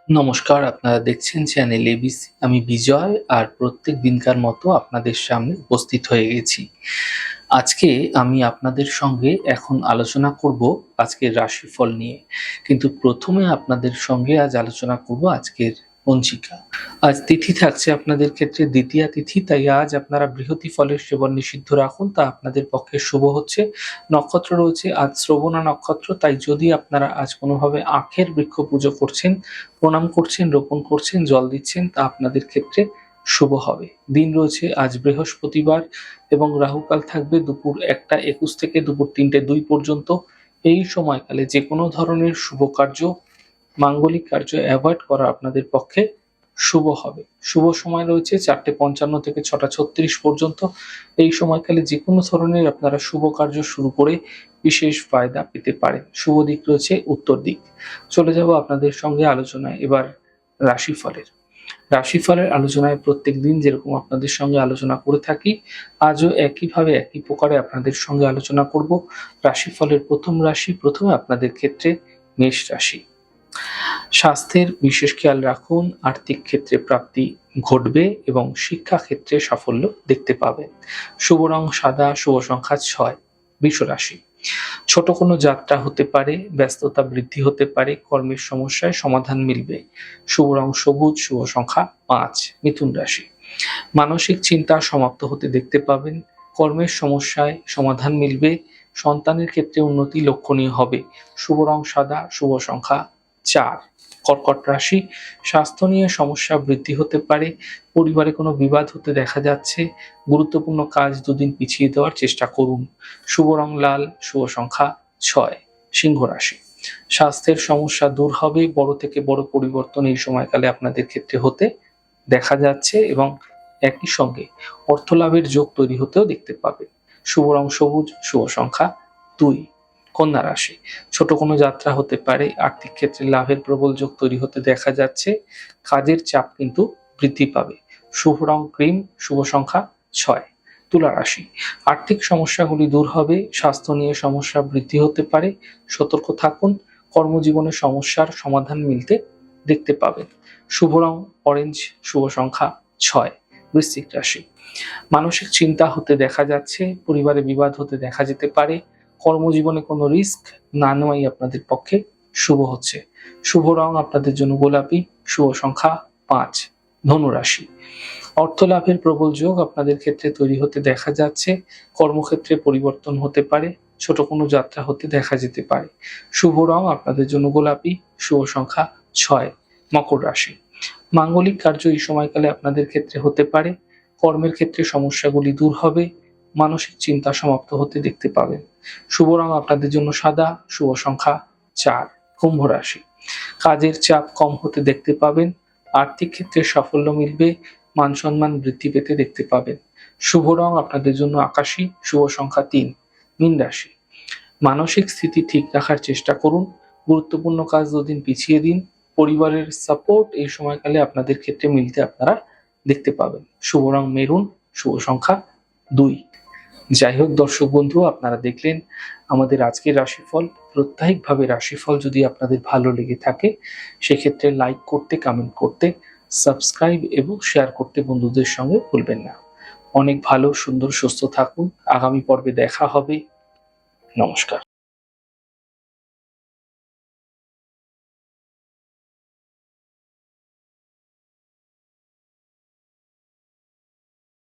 নমস্কার, আপনারা দেখছেন চ্যানেল এবিসি। আমি বিজয় আর প্রত্যেক দিনকার মতো আপনাদের সামনে উপস্থিত হয়ে গেছি। আজকে আমি আপনাদের সঙ্গে এখন আলোচনা করব আজকের রাশিফল নিয়ে। কিন্তু প্রথমে আপনাদের সঙ্গে আজ আলোচনা করব আজকের পঞ্জিকা। আজ তিথি থাকছে আপনাদের ক্ষেত্রে দ্বিতীয়া তিথি, তাই আজ আপনারা বৃহতি ফলের সেবন নিষিদ্ধ রাখুন, তা আপনাদের পক্ষে শুভ হচ্ছে। নক্ষত্র রয়েছে আজ শ্রবণা নক্ষত্র, তাই যদি আপনারা আজ কোনোভাবে আখের বৃক্ষ পুজো করছেন, প্রণাম করছেন, রোপণ করছেন, জল দিচ্ছেন, তা আপনাদের ক্ষেত্রে শুভ হবে। দিন রয়েছে আজ বৃহস্পতিবার এবং রাহুকাল থাকবে দুপুর 1টা 21 থেকে দুপুর 3টে 2 পর্যন্ত। এই সময়কালে যে কোনো ধরনের শুভ কার্য, মাঙ্গলিক কার্য অ্যাভয়েড করা আপনাদের পক্ষে শুভ হবে। শুভ সময় রয়েছে 4টে 55 থেকে 6টা 36 পর্যন্ত। এই সময়কালে যে কোনো ধরনের আপনারা শুভ কার্য শুরু করে বিশেষ ফায়দা পেতে পারেন। শুভ দিক রয়েছে উত্তর দিক। চলে যাব আপনাদের সঙ্গে আলোচনায় এবার রাশিফলের। রাশিফলের আলোচনায় প্রত্যেকদিন যেরকম আপনাদের সঙ্গে আলোচনা করে থাকি, আজও একইভাবে একই প্রকারে আপনাদের সঙ্গে আলোচনা করব। রাশিফলের প্রথম রাশি, প্রথমে আপনাদের ক্ষেত্রে মেষ রাশি। স্বাস্থ্যের বিশেষ খেয়াল রাখুন, আর্থিক ক্ষেত্রে প্রাপ্তি ঘটবে এবং শিক্ষা ক্ষেত্রে সাফল্য দেখতে পাবেন। শুভ রং সাদা, শুভ সংখ্যা 6। বৃষ রাশি। ছোট কোনো যাত্রা হতে পারে, ব্যস্ততা বৃদ্ধি হতে পারে, কর্মের সমস্যায় সমাধান মিলবে। শুভ রং সবুজ, শুভ সংখ্যা 5। মিথুন রাশি। মানসিক চিন্তা সমাপ্ত হতে দেখতে পাবেন, কর্মের সমস্যায় সমাধান মিলবে, সন্তানের ক্ষেত্রে উন্নতি লক্ষণীয় হবে। শুভ রং সাদা, শুভ সংখ্যা 4। কর্কট রাশি। স্বাস্থ্য নিয়ে সমস্যা বৃদ্ধি হতে পারে, পরিবারে কোনো বিবাদ হতে দেখা যাচ্ছে, গুরুত্বপূর্ণ কাজ দুদিন পিছিয়ে দেওয়ার চেষ্টা করুন। শুভ রং লাল, শুভ সংখ্যা 6। সিংহ রাশি। স্বাস্থ্যের সমস্যা দূর হবে, বড় থেকে বড় পরিবর্তন এই সময়কালে আপনাদের ক্ষেত্রে হতে দেখা যাচ্ছে এবং একই সঙ্গে অর্থলাভের যোগ তৈরি হতেও দেখতে পাবে। শুভ রং সবুজ, শুভ সংখ্যা 2। কন্যা রাশি। ছোট কোনো যাত্রা হতে পারে, আর্থিক ক্ষেত্রে লাভের প্রবল যোগ তৈরি হতে দেখা যাচ্ছে, কাজের চাপ কিন্তু বৃদ্ধি পাবে। শুভ রং ক্রিম, শুভ সংখ্যা 6। তুলা রাশি। আর্থিক সমস্যাগুলি দূর হবে, স্বাস্থ্য নিয়ে সমস্যা বৃদ্ধি হতে পারে, সতর্ক থাকুন, কর্মজীবনে সমস্যার সমাধান মিলতে দেখতে পাবেন। শুভ রং অরেঞ্জ, শুভ সংখ্যা 6। বৃশ্চিক রাশি। মানসিক চিন্তা হতে দেখা যাচ্ছে, পরিবারে বিবাদ হতে দেখা যেতে পারে, কর্মজীবনে কোনো রিস্ক না নেওয়াই আপনাদের পক্ষে শুভ হচ্ছে। শুভ রং আপনাদের জন্য গোলাপি, শুভ সংখ্যা 5। ধনু রাশি। অর্থ লাভের প্রবল যোগ আপনাদের ক্ষেত্রে তৈরি হতে দেখা যাচ্ছে, কর্মক্ষেত্রে পরিবর্তন হতে পারে, ছোট কোনো যাত্রা হতে দেখা যেতে পারে। শুভ রং আপনাদের জন্য গোলাপি, শুভ সংখ্যা 6। মকর রাশি। মাঙ্গলিক কার্য এই সময়কালে আপনাদের ক্ষেত্রে হতে পারে, কর্মের ক্ষেত্রে সমস্যাগুলি দূর হবে, মানসিক চিন্তা সমাপ্ত হতে দেখতে পাবেন। শুভ রং আপনাদের জন্য সাদা, শুভ সংখ্যা 4। কুম্ভ রাশি। কাজের চাপ কম হতে দেখতে পাবেন, আর্থিক ক্ষেত্রে সাফল্য মিলবে, মান সম্মান বৃদ্ধি পেতে দেখতে পাবেন। শুভ রং আপনাদের জন্য আকাশী, শুভ সংখ্যা 3। মীন রাশি। মানসিক স্থিতি ঠিক রাখার চেষ্টা করুন, গুরুত্বপূর্ণ কাজ দুদিন পিছিয়ে দিন, পরিবারের সাপোর্ট এই সময়কালে আপনাদের ক্ষেত্রে মিলতে আপনারা দেখতে পাবেন। শুভ রং মেরুন, শুভ সংখ্যা 2। যাই হোক দর্শক বন্ধু, আপনারা দেখলেন আমাদের আজকের রাশিফল। প্রত্যাহিকভাবে রাশিফল যদি আপনাদের ভালো লেগে থাকে, সেক্ষেত্রে লাইক করতে, কমেন্ট করতে, সাবস্ক্রাইব এবং শেয়ার করতে বন্ধুদের সঙ্গে ভুলবেন না। অনেক ভালো, সুন্দর, সুস্থ থাকুন। আগামী পর্বে দেখা হবে। নমস্কার।